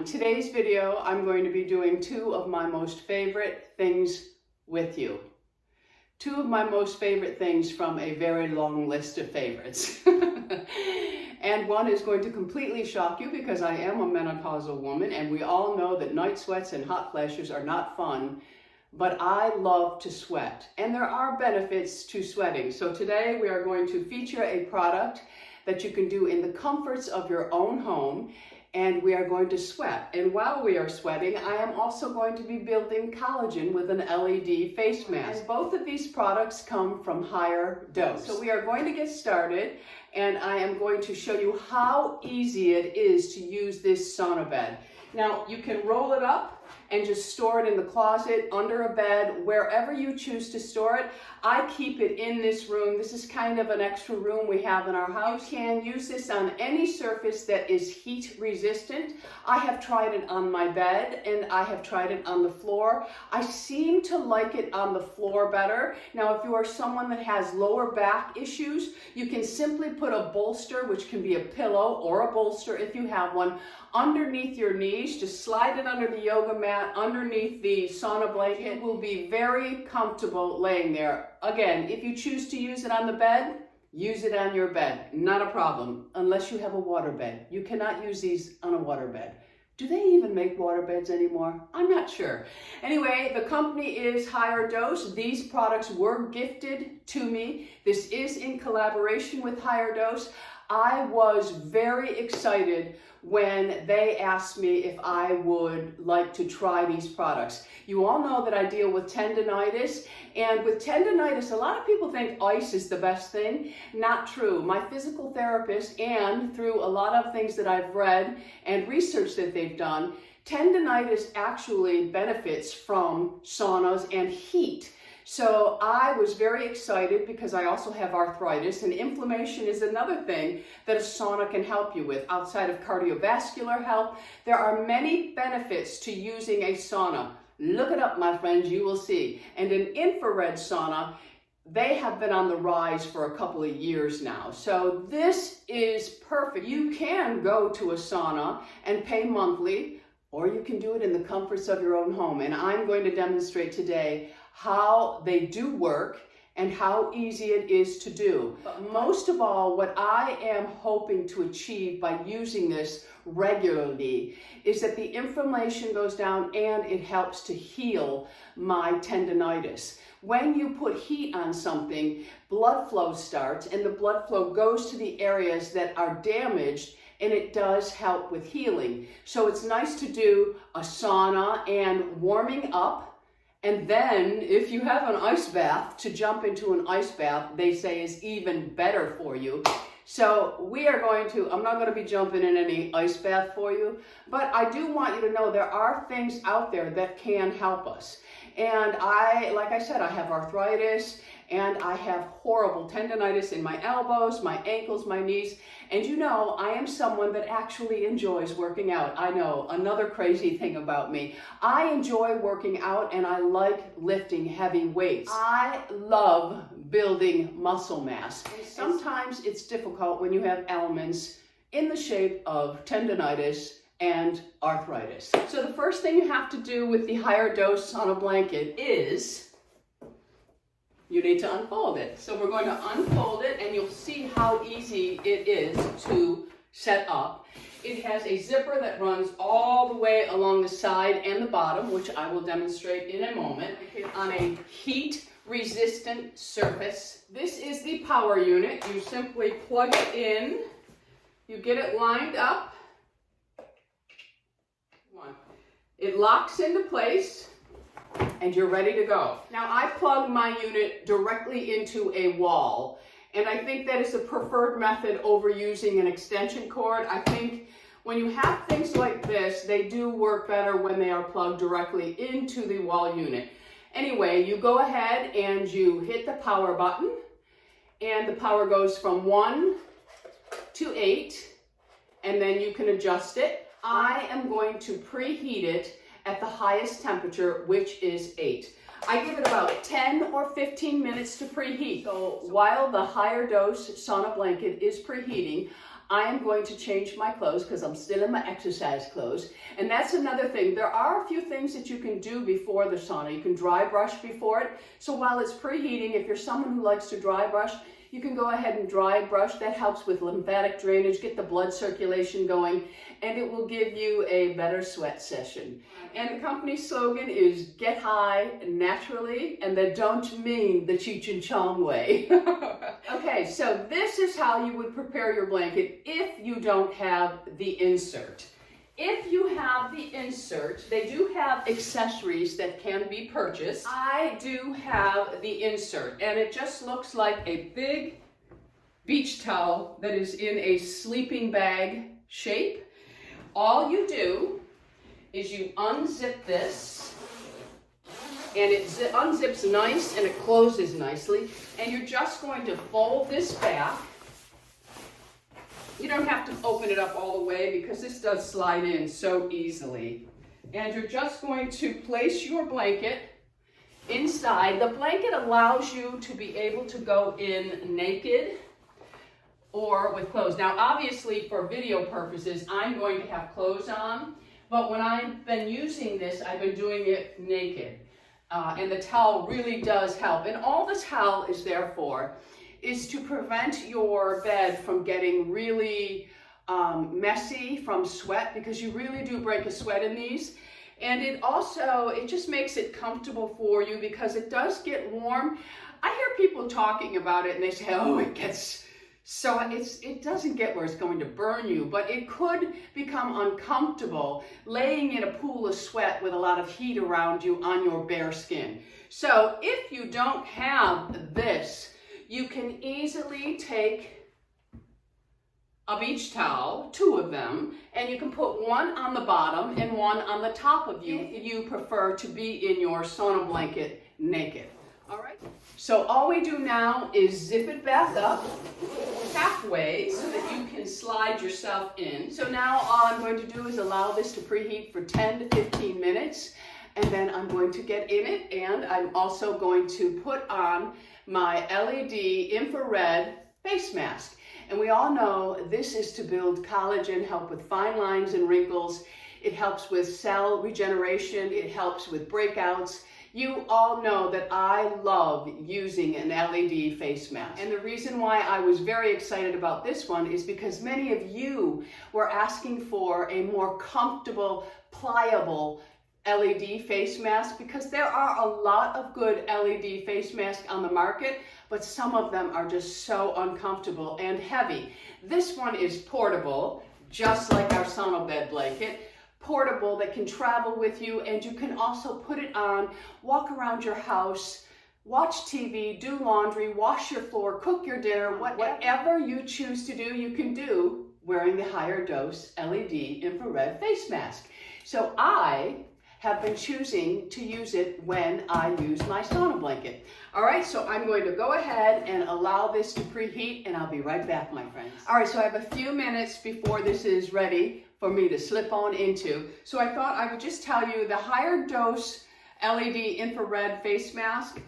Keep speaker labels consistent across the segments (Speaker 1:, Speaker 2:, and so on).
Speaker 1: In today's video, I'm going to be doing two of my most favorite things with you. Two of my most favorite things from a very long list of favorites. And one is going to completely shock you because I am a menopausal woman and we all know that night sweats and hot flashes are not fun, but I love to sweat and there are benefits to sweating. So today we are going to feature a product that you can do in the comforts of your own home, and we are going to sweat. And while we are sweating, I am also going to be building collagen with an LED face mask. And both of these products come from HigherDOSE. So we are going to get started, and I am going to show you how easy it is to use this sauna bed. Now, you can roll it up and just store it in the closet, under a bed, wherever you choose to store it. I keep it in this room. This is kind of an extra room we have in our house. You can use this on any surface that is heat resistant. I have tried it on my bed and I have tried it on the floor. I seem to like it on the floor better. Now, if you are someone that has lower back issues, you can simply put a bolster, which can be a pillow or a bolster if you have one, underneath your knees. Just slide it under the yoga mat, underneath the sauna blanket. It will be very comfortable laying there. Again, if you choose to use it on the bed, use it on your bed. Not a problem, unless you have a water bed. You cannot use these on a water bed. Do they even make water beds anymore? I'm not sure. Anyway, the company is HigherDOSE. These products were gifted to me. This is in collaboration with HigherDOSE. I was very excited when they asked me if I would like to try these products. You all know that I deal with tendonitis, and with tendonitis, a lot of people think ice is the best thing. Not true. My physical therapist, and through a lot of things that I've read and research that they've done, tendonitis actually benefits from saunas and heat. So I was very excited because I also have arthritis, and inflammation is another thing that a sauna can help you with. Outside of cardiovascular health, there are many benefits to using a sauna. Look it up, my friends, you will see. And an infrared sauna, they have been on the rise for a couple of years now. So this is perfect. You can go to a sauna and pay monthly, or you can do it in the comforts of your own home. And I'm going to demonstrate today how they do work and how easy it is to do. But most of all, what I am hoping to achieve by using this regularly is that the inflammation goes down and it helps to heal my tendonitis. When you put heat on something, blood flow starts, and the blood flow goes to the areas that are damaged, and it does help with healing. So it's nice to do a sauna and warming up. And then if you have an ice bath, to jump into an ice bath, they say is even better for you. So we are going to, I'm not going to be jumping in any ice bath for you, but I do want you to know there are things out there that can help us. And like I said, I have arthritis and I have horrible tendonitis in my elbows, my ankles, my knees. And you know, I am someone that actually enjoys working out. I know, another crazy thing about me. I enjoy working out and I like lifting heavy weights. I love building muscle mass. And sometimes it's difficult when you have ailments in the shape of tendonitis and arthritis. So the first thing you have to do with the HigherDOSE sauna blanket is you need to unfold it. So we're going to unfold it and you'll see how easy it is to set up. It has a zipper that runs all the way along the side and the bottom, which I will demonstrate in a moment, on a heat resistant surface. This is the power unit. You simply plug it in, you get it lined up. It locks into place and you're ready to go. Now I plug my unit directly into a wall, and I think that is the preferred method over using an extension cord. I think when you have things like this, they do work better when they are plugged directly into the wall unit. Anyway, you go ahead and you hit the power button, and the power goes from 1 to 8, and then you can adjust it. I am going to preheat it at the highest temperature, which is 8. I give it about 10 or 15 minutes to preheat. So while the HigherDOSE sauna blanket is preheating, I am going to change my clothes because I'm still in my exercise clothes. And that's another thing. There are a few things that you can do before the sauna. You can dry brush before it. So while it's preheating, if you're someone who likes to dry brush, you can go ahead and dry brush. That helps with lymphatic drainage, get the blood circulation going, and it will give you a better sweat session. And the company slogan is get high naturally, and they don't mean the Cheech and Chong way. Okay, so this is how you would prepare your blanket if you don't have the insert. If you have the insert, they do have accessories that can be purchased. I do have the insert, and it just looks like a big beach towel that is in a sleeping bag shape. All you do is you unzip this, and it unzips nice and it closes nicely, and you're just going to fold this back. You don't have to open it up all the way because this does slide in so easily. And you're just going to place your blanket inside. The blanket allows you to be able to go in naked or with clothes. Now, obviously, for video purposes, I'm going to have clothes on, but when I've been using this, I've been doing it naked. And the towel really does help. And all the towel is there for is to prevent your bed from getting really messy from sweat, because you really do break a sweat in these. And it just makes it comfortable for you because it does get warm. I hear people talking about it and they say, oh, it gets so, it doesn't get where it's going to burn you, but it could become uncomfortable laying in a pool of sweat with a lot of heat around you on your bare skin. So if you don't have this, you can easily take a beach towel, 2 of them, and you can put one on the bottom and one on the top of you if you prefer to be in your sauna blanket naked. All right? So all we do now is zip it back up halfway so that you can slide yourself in. So now all I'm going to do is allow this to preheat for 10 to 15 minutes, and then I'm going to get in it, and I'm also going to put on my LED infrared face mask. And we all know this is to build collagen, help with fine lines and wrinkles. It helps with cell regeneration. It helps with breakouts. You all know that I love using an LED face mask. And the reason why I was very excited about this one is because many of you were asking for a more comfortable, pliable LED face mask, because there are a lot of good LED face masks on the market, but some of them are just so uncomfortable and heavy. This one is portable, just like our sauna bed blanket. Portable, that can travel with you, and you can also put it on, walk around your house, watch TV, do laundry, wash your floor, cook your dinner, whatever you choose to do, you can do wearing the HigherDOSE LED infrared face mask. So I have been choosing to use it when I use my sauna blanket. All right, so I'm going to go ahead and allow this to preheat, and I'll be right back, my friends. All right, so I have a few minutes before this is ready for me to slip on into. So I thought I would just tell you the HigherDOSE LED infrared face mask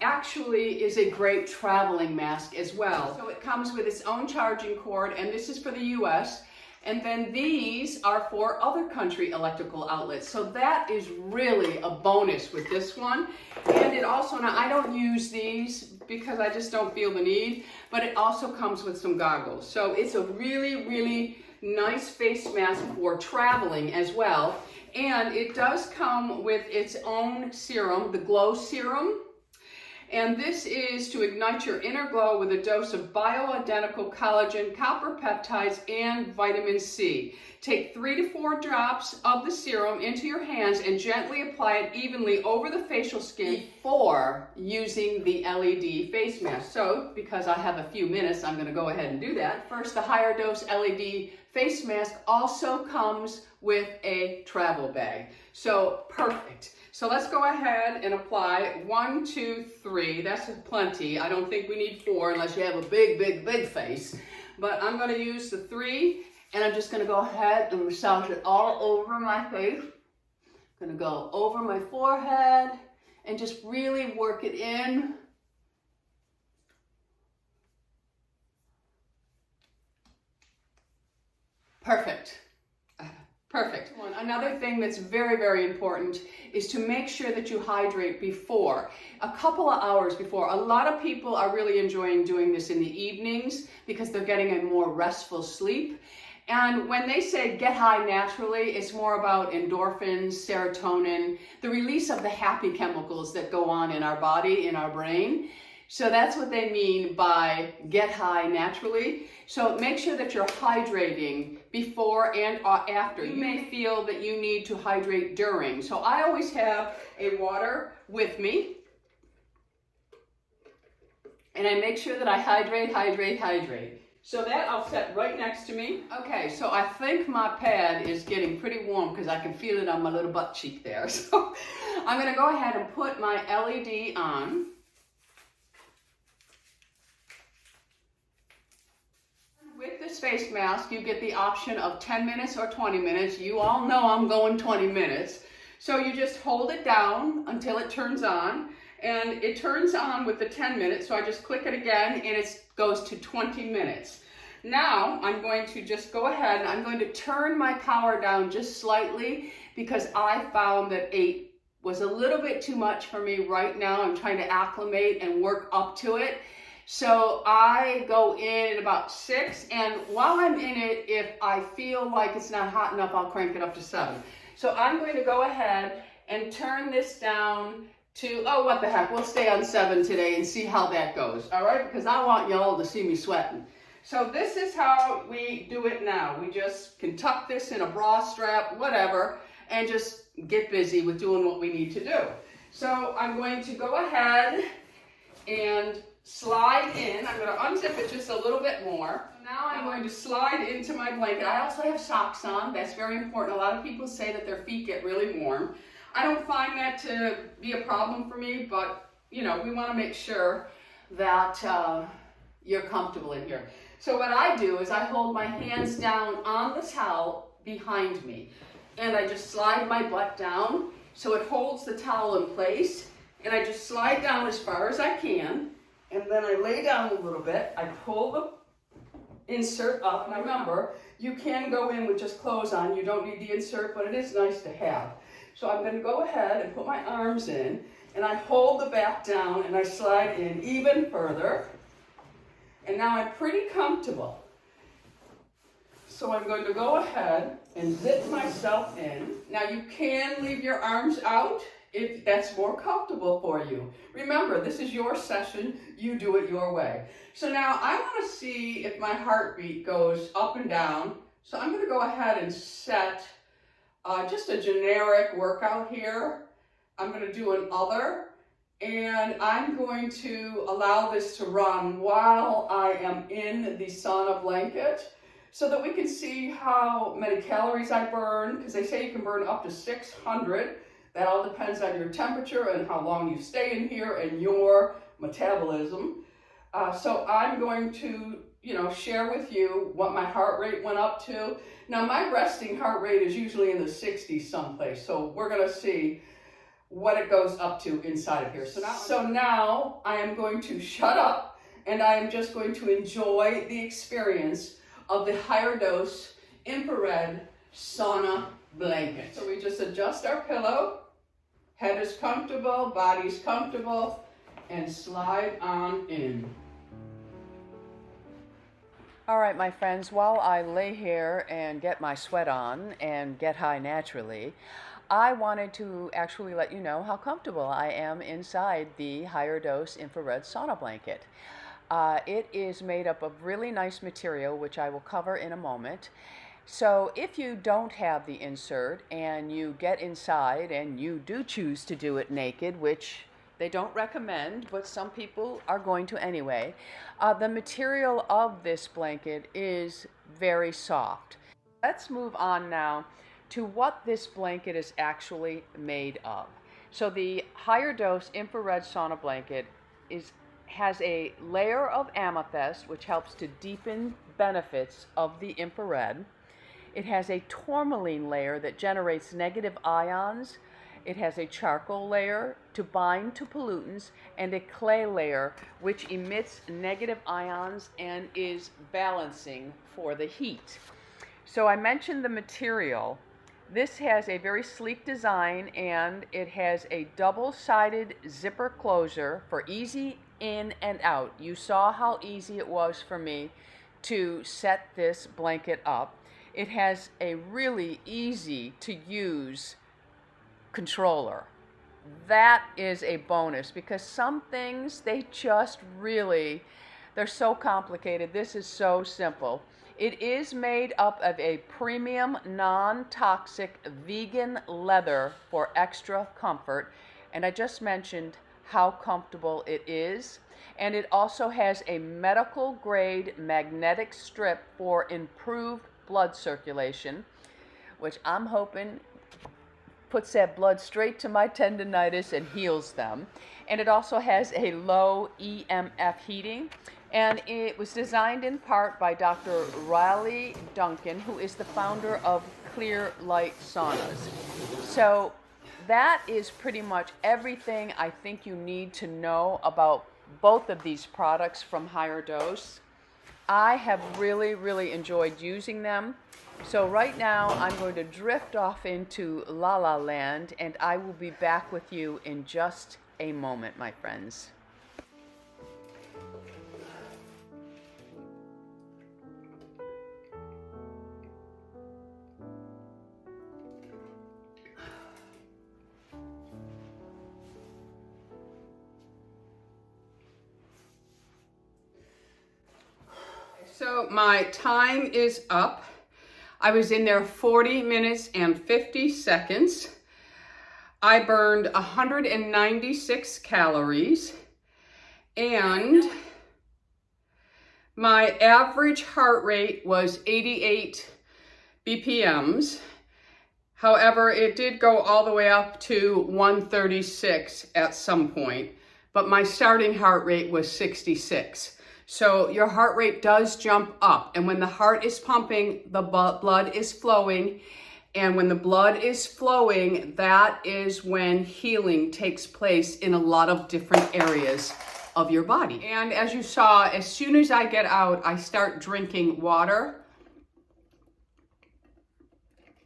Speaker 1: actually is a great traveling mask as well. So it comes with its own charging cord, and this is for the US. And then these are for other country electrical outlets. So that is really a bonus with this one. And it also, now I don't use these because I just don't feel the need, but it also comes with some goggles. So it's a really, really nice face mask for traveling as well. And it does come with its own serum, the Glow Serum. And this is to ignite your inner glow with a dose of bioidentical collagen, copper peptides, and vitamin C. Take 3 to 4 drops of the serum into your hands and gently apply it evenly over the facial skin before using the LED face mask. So, because I have a few minutes, I'm going to go ahead and do that. First, the HigherDOSE LED face mask also comes with a travel bag. So, perfect. So let's go ahead and apply 1, 2, 3. That's plenty. I don't think we need 4 unless you have a big, big, big face. But I'm going to use the 3, and I'm just going to go ahead and massage it all over my face. I'm going to go over my forehead and just really work it in. Perfect. Perfect. Another thing that's very, very important is to make sure that you hydrate before, a couple of hours before. A lot of people are really enjoying doing this in the evenings because they're getting a more restful sleep. And when they say get high naturally, it's more about endorphins, serotonin, the release of the happy chemicals that go on in our body, in our brain. So that's what they mean by get high naturally. So make sure that you're hydrating before and after. You may feel that you need to hydrate during. So I always have a water with me. And I make sure that I hydrate. So that I'll set right next to me. Okay, so I think my pad is getting pretty warm because I can feel it on my little butt cheek there. So I'm gonna go ahead and put my LED on. With this face mask, you get the option of 10 minutes or 20 minutes. You all know I'm going 20 minutes. So you just hold it down until it turns on. And it turns on with the 10 minutes, so I just click it again and it goes to 20 minutes. Now I'm going to just go ahead and I'm going to turn my power down just slightly because I found that 8 was a little bit too much for me right now. I'm trying to acclimate and work up to it. So I go in at about 6, and while I'm in it, if I feel like it's not hot enough, I'll crank it up to 7. So I'm going to go ahead and turn this down to, oh, what the heck, we'll stay on 7 today and see how that goes, all right? Because I want y'all to see me sweating. So this is how we do it now. We just can tuck this in a bra strap, whatever, and just get busy with doing what we need to do. So I'm going to go ahead and slide in. I'm going to unzip it just a little bit more. Now I'm going to slide into my blanket. I also have socks on. That's very important. A lot of people say that their feet get really warm. I don't find that to be a problem for me, but you know, we want to make sure that you're comfortable in here. So what I do is I hold my hands down on the towel behind me, and I just slide my butt down so it holds the towel in place, and I just slide down as far as I can. And then I lay down a little bit, I pull the insert up. Now remember, you can go in with just clothes on, you don't need the insert, but it is nice to have. So I'm gonna go ahead and put my arms in, and I hold the back down, and I slide in even further. And now I'm pretty comfortable. So I'm going to go ahead and zip myself in. Now you can leave your arms out if that's more comfortable for you. Remember, this is your session, you do it your way. So now I want to see if my heartbeat goes up and down. So I'm going to go ahead and set just a generic workout here. I'm going to do an other, and I'm going to allow this to run while I am in the sauna blanket so that we can see how many calories I burn, because they say you can burn up to 600. That all depends on your temperature and how long you stay in here and your metabolism. So I'm going to, share with you what my heart rate went up to. Now my resting heart rate is usually in the 60s someplace. So we're going to see what it goes up to inside of here. So now I am going to shut up, and I am just going to enjoy the experience of the HigherDOSE Infrared Sauna blanket. So we just adjust our pillow, head is comfortable, body's comfortable, and slide on in.
Speaker 2: All right, my friends, while I lay here and get my sweat on and get high naturally, I wanted to actually let you know how comfortable I am inside the HigherDOSE Infrared Sauna blanket. It is made up of really nice material, which I will cover in a moment. So if you don't have the insert and you get inside and you do choose to do it naked, which they don't recommend, but some people are going to anyway, the material of this blanket is very soft. Let's move on now to what this blanket is actually made of. So the HigherDOSE Infrared Sauna blanket has a layer of amethyst, which helps to deepen benefits of the infrared. It has a tourmaline layer that generates negative ions. It has a charcoal layer to bind to pollutants, and a clay layer which emits negative ions and is balancing for the heat. So I mentioned the material. This has a very sleek design, and it has a double-sided zipper closure for easy in and out. You saw how easy it was for me to set this blanket up. It has a really easy to use controller. That is a bonus, because some things, they're so complicated. This is so simple. It is made up of a premium non-toxic vegan leather for extra comfort, and I just mentioned how comfortable it is. And it also has a medical grade magnetic strip for improved blood circulation, which I'm hoping puts that blood straight to my tendinitis and heals them. And it also has a low EMF heating. And it was designed in part by Dr. Riley Duncan, who is the founder of Clear Light Saunas. So that is pretty much everything I think you need to know about both of these products from HigherDOSE. I have really enjoyed using them. So right now I'm going to drift off into La La Land, and I will be back with you in just a moment, my friends.
Speaker 1: So my time is up. I was in there 40 minutes and 50 seconds. I burned 196 calories, and my average heart rate was 88 BPMs. However, it did go all the way up to 136 at some point, but my starting heart rate was 66. So your heart rate does jump up, and when the heart is pumping, the blood is flowing, and when the blood is flowing, that is when healing takes place in a lot of different areas of your body. And as you saw, as soon as I get out, I start drinking water.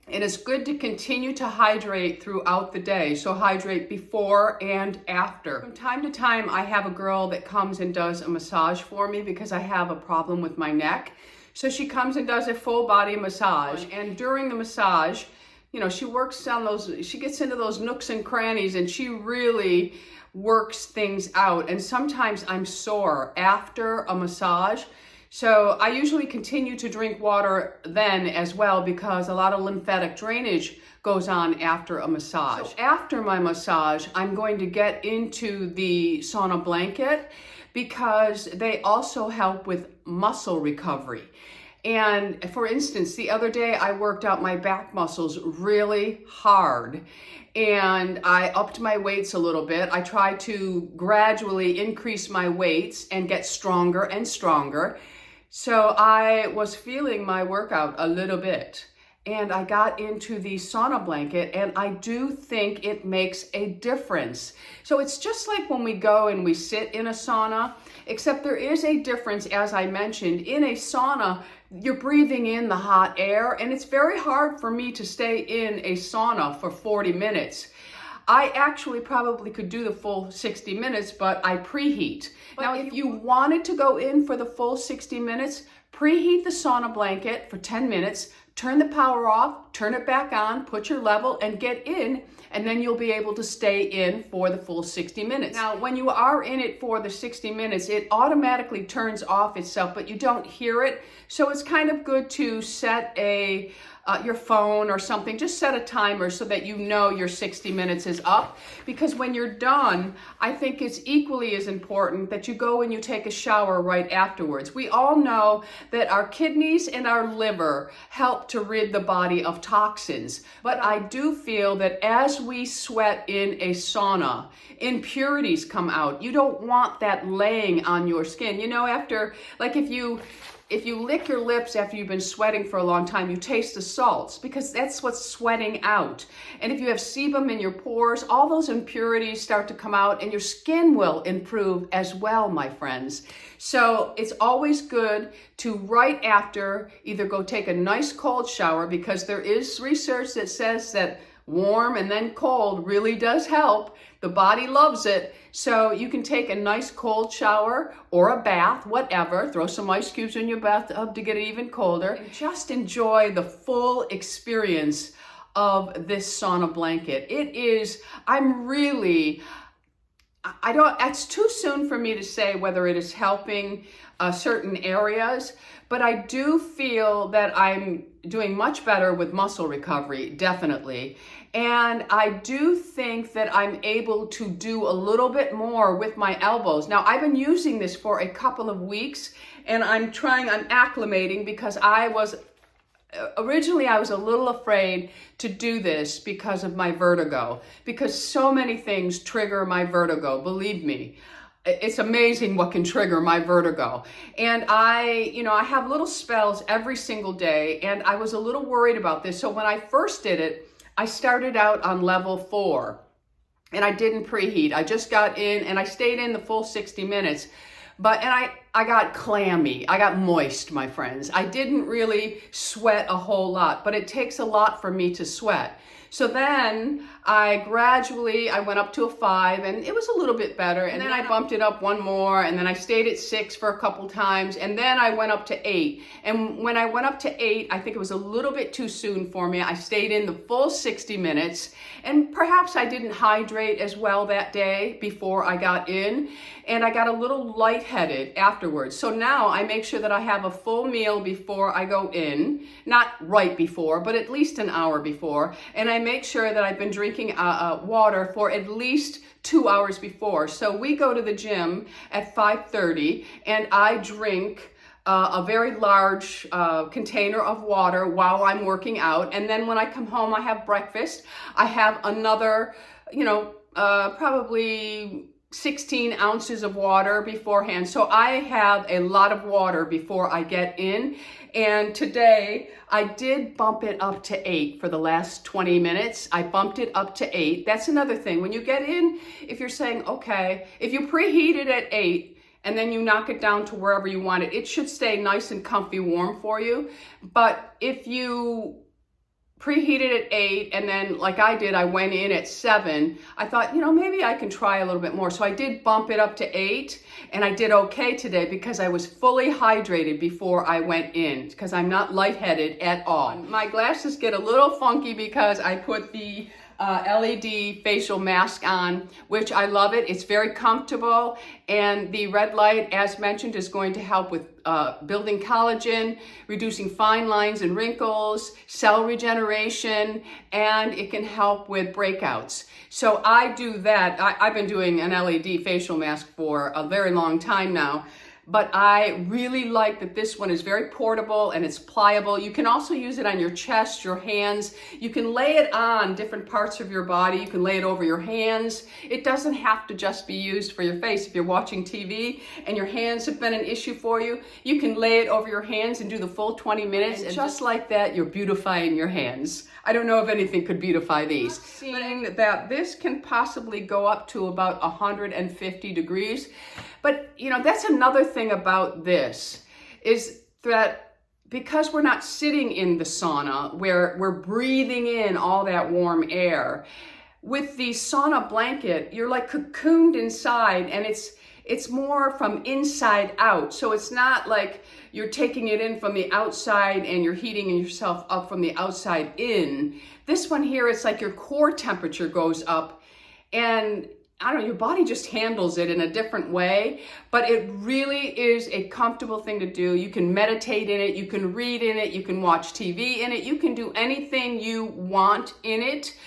Speaker 1: And it's good to continue to hydrate throughout the day. So hydrate before and after. From time to time, I have a girl that comes and does a massage for me because I have a problem with my neck. So she comes and does a full body massage. And during the massage, you know, she works on she gets into those nooks and crannies, and she really works things out. And sometimes I'm sore after a massage. So I usually continue to drink water then as well, because a lot of lymphatic drainage goes on after a massage. So after my massage, I'm going to get into the sauna blanket because they also help with muscle recovery. And for instance, the other day I worked out my back muscles really hard, and I upped my weights a little bit. I tried to gradually increase my weights and get stronger and stronger. So I was feeling my workout a little bit, and I got into the sauna blanket, and I do think it makes a difference. So it's just like when we go and we sit in a sauna, except there is a difference. As I mentioned, in a sauna, you're breathing in the hot air, and it's very hard for me to stay in a sauna for 40 minutes. I actually probably could do the full 60 minutes, but I preheat. Now, if you wanted to go in for the full 60 minutes, preheat the sauna blanket for 10 minutes, turn the power off, turn it back on, put your level, and get in, and then you'll be able to stay in for the full 60 minutes. Now, when you are in it for the 60 minutes, it automatically turns off itself, but you don't hear it. So it's kind of good to set your phone or something, just set a timer so that you know your 60 minutes is up. Because when you're done, I think it's equally as important that you go and you take a shower right afterwards. We all know that our kidneys and our liver help to rid the body of toxins. But I do feel that as we sweat in a sauna, impurities come out. You don't want that laying on your skin. You know, after, like if if you lick your lips after you've been sweating for a long time, you taste the salts because that's what's sweating out. And if you have sebum in your pores, all those impurities start to come out and your skin will improve as well, my friends. So it's always good to right after either go take a nice cold shower, because there is research that says that warm and then cold really does help. The body loves it. So you can take a nice cold shower or a bath, whatever. Throw some ice cubes in your bathtub to get it even colder. And just enjoy the full experience of this sauna blanket. It is, it's too soon for me to say whether it is helping certain areas, but I do feel that I'm doing much better with muscle recovery, definitely. And I do think that I'm able to do a little bit more with my elbows. Now, I've been using this for a couple of weeks, and I'm acclimating, because originally I was a little afraid to do this because of my vertigo, because so many things trigger my vertigo, believe me. It's amazing what can trigger my vertigo. And I have little spells every single day, and I was a little worried about this. So when I first did it, I started out on level 4, and I didn't preheat. I just got in, and I stayed in the full 60 minutes. I got clammy. I got moist, my friends. I didn't really sweat a whole lot, but it takes a lot for me to sweat. So then I went up to a 5, and it was a little bit better. And then I bumped it up one more, and then I stayed at 6 for a couple times, and then I went up to 8. And when I went up to 8, I think it was a little bit too soon for me. I stayed in the full 60 minutes, and perhaps I didn't hydrate as well that day before I got in, and I got a little lightheaded afterwards. So now I make sure that I have a full meal before I go in, not right before, but at least an hour before, and I make sure that I've been drinking water for at least 2 hours before. So we go to the gym at 5:30, and I drink a very large container of water while I'm working out. And then when I come home, I have breakfast. I have another, probably 16 ounces of water beforehand. So I have a lot of water before I get in. And today I did bump it up to 8 for the last 20 minutes. I bumped it up to 8. That's another thing. When you get in, if you're saying, okay, if you preheat it at 8 and then you knock it down to wherever you want it, it should stay nice and comfy warm for you. But if you preheated at 8, and then like I did, I went in at 7. I thought, maybe I can try a little bit more. So I did bump it up to 8, and I did okay today because I was fully hydrated before I went in, because I'm not lightheaded at all. My glasses get a little funky because I put the LED facial mask on, which I love it. It's very comfortable, and the red light, as mentioned, is going to help with building collagen, reducing fine lines and wrinkles, cell regeneration, and it can help with breakouts. So I do that. I've been doing an LED facial mask for a very long time now. But I really like that this one is very portable and it's pliable. You can also use it on your chest, your hands. You can lay it on different parts of your body. You can lay it over your hands. It doesn't have to just be used for your face. If you're watching TV and your hands have been an issue for you, you can lay it over your hands and do the full 20 minutes. And just like that, you're beautifying your hands. I don't know if anything could beautify these. Seeing that this can possibly go up to about 150 degrees. But, that's another thing about this, is that because we're not sitting in the sauna where we're breathing in all that warm air, with the sauna blanket, you're like cocooned inside, and it's more from inside out. So it's not like you're taking it in from the outside and you're heating yourself up from the outside in. This one here, it's like your core temperature goes up, and your body just handles it in a different way, but it really is a comfortable thing to do. You can meditate in it, you can read in it, you can watch TV in it, you can do anything you want in it.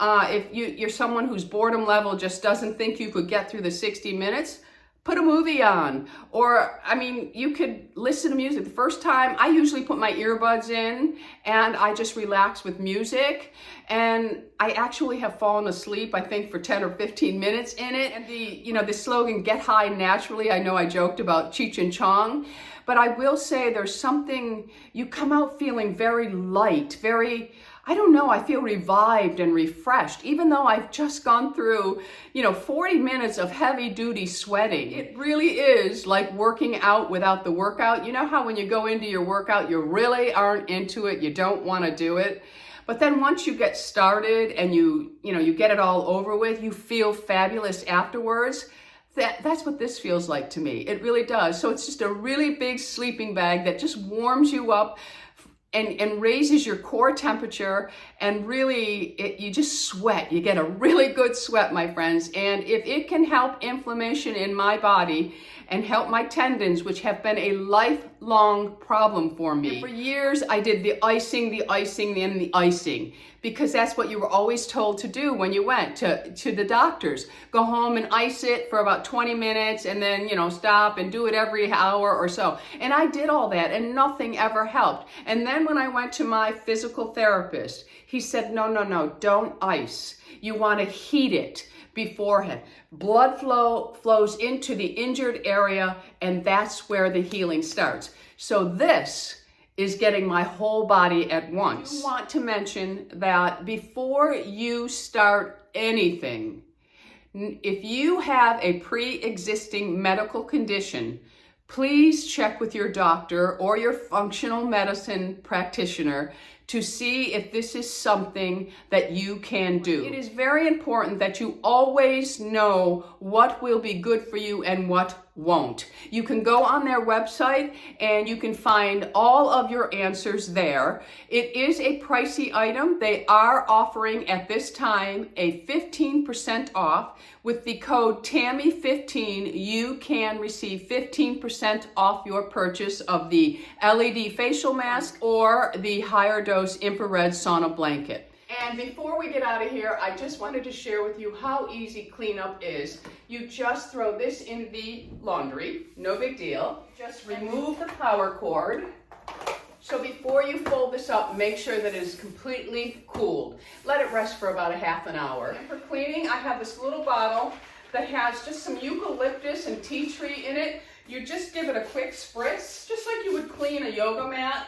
Speaker 1: If you're someone whose boredom level just doesn't think you could get through the 60 minutes, put a movie on, or I mean, you could listen to music. The first time, I usually put my earbuds in and I just relax with music, and I actually have fallen asleep, I think, for 10 or 15 minutes in it. And the slogan, get high naturally, I know I joked about Cheech and Chong, but I will say there's something, you come out feeling very light, very, I don't know, I feel revived and refreshed, even though I've just gone through, 40 minutes of heavy duty sweating. It really is like working out without the workout. You know how when you go into your workout, you really aren't into it, you don't want to do it. But then once you get started and you get it all over with, you feel fabulous afterwards. That's what this feels like to me. It really does. So it's just a really big sleeping bag that just warms you up and raises your core temperature, and really you just sweat. You get a really good sweat, my friends. And if it can help inflammation in my body and help my tendons, which have been a lifelong problem for me. And for years, I did the icing, and the icing, because that's what you were always told to do when you went to the doctors. Go home and ice it for about 20 minutes and then, stop and do it every hour or so. And I did all that and nothing ever helped. And then when I went to my physical therapist, he said, no, don't ice. You want to heat it beforehand. Blood flows into the injured area, and that's where the healing starts. So this is getting my whole body at once. I want to mention that before you start anything, if you have a pre-existing medical condition, please check with your doctor or your functional medicine practitioner to see if this is something that you can do. It is very important that you always know what will be good for you and what won't. You can go on their website and you can find all of your answers there. It is a pricey item. They are offering at this time a 15% off. With the code Tammy15, you can receive 15% off your purchase of the LED facial mask or the HigherDOSE Infrared Sauna blanket. And before we get out of here, I just wanted to share with you how easy cleanup is. You just throw this in the laundry, no big deal. Just remove the power cord. So before you fold this up, make sure that it is completely cooled. Let it rest for about a half an hour. And for cleaning, I have this little bottle that has just some eucalyptus and tea tree in it. You just give it a quick spritz, just like you would clean a yoga mat.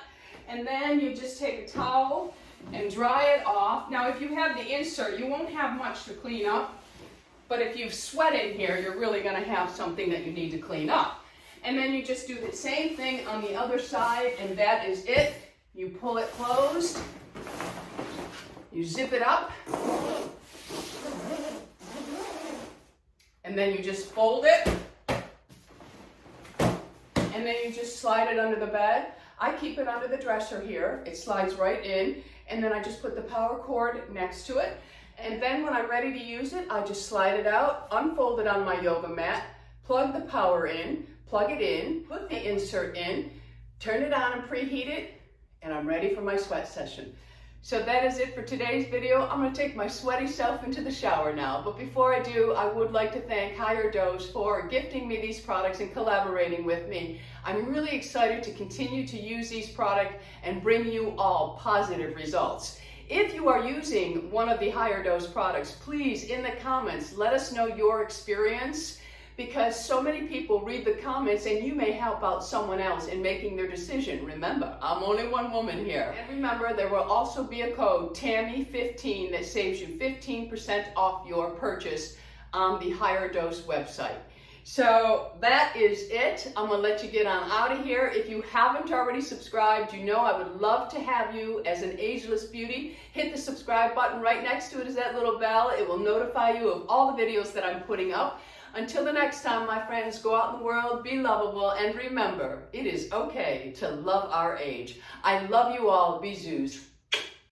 Speaker 1: And then you just take a towel and dry it off. Now, if you have the insert, you won't have much to clean up, but if you've sweat in here, you're really gonna have something that you need to clean up. And then you just do the same thing on the other side, and that is it. You pull it closed, you zip it up, and then you just fold it, and then you just slide it under the bed. I keep it under the dresser here. It slides right in, and then I just put the power cord next to it. And then when I'm ready to use it, I just slide it out, unfold it on my yoga mat, plug the power in, plug it in, put the insert in, turn it on and preheat it, and I'm ready for my sweat session. So that is it for today's video. I'm gonna take my sweaty self into the shower now. But before I do, I would like to thank HigherDOSE for gifting me these products and collaborating with me. I'm really excited to continue to use these products and bring you all positive results. If you are using one of the HigherDOSE products, please, in the comments, let us know your experience, because so many people read the comments and you may help out someone else in making their decision. Remember, I'm only one woman here. And remember, there will also be a code Tammy15 that saves you 15% off your purchase on the HigherDOSE website. So that is it. I'm gonna let you get on out of here. If you haven't already subscribed, you know I would love to have you as an ageless beauty. Hit the subscribe button. Right next to it is that little bell. It will notify you of all the videos that I'm putting up. Until the next time, my friends, go out in the world, be lovable, and remember, it is okay to love our age. I love you all. BISOUS.